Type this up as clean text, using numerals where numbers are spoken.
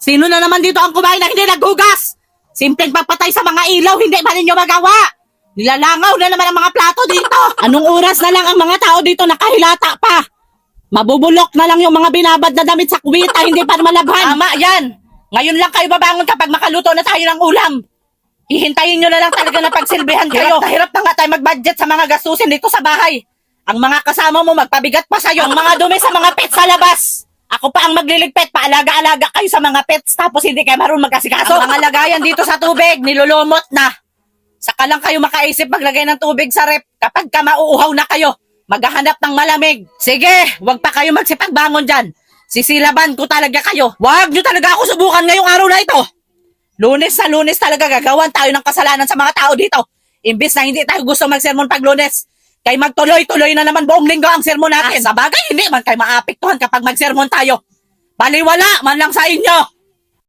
Sino na naman dito ang kumain na hindi naghugas? Simpleng pagpatay sa mga ilaw, hindi ba ninyo magawa? Nilalangaw na naman ang mga plato dito. Anong oras na lang ang mga tao dito nakahilata pa? Mabubulok na lang yung mga binabad na damit sa kuwita, hindi pa malabhan. Tama yan. Ngayon lang kayo babangon kapag makaluto na tayo ng ulam. Hihintayin nyo na lang talaga na pagsilbihan kayo. Hirap na nga tayo mag-budget sa mga gastusin dito sa bahay. Ang mga kasama mo magpabigat pa sa'yo. Ang mga dumi sa mga pets sa labas. Ako pa ang magliligpit, paalaga-alaga kayo sa mga pets tapos hindi kayo marunong magkasikaso. Ang mga lagayan dito sa tubig, nilulumot na. Saka lang kayo makaisip maglagay ng tubig sa rep kapag ka mauuhaw na kayo. Maghahanap ng malamig. Sige, wag pa kayo magsipagbangon dyan. Sisilaban ko talaga kayo. Wag nyo talaga ako subukan ngayong araw na ito. Lunes na Lunes talaga gagawan tayo ng kasalanan sa mga tao dito. Imbis na hindi tayo gusto magsermon pag Lunes. Kay magtuloy-tuloy na naman buong linggo ang sermon natin. Sa bagay, hindi man kayo maapektuhan kapag magsermon tayo. Baliwala man lang sa inyo.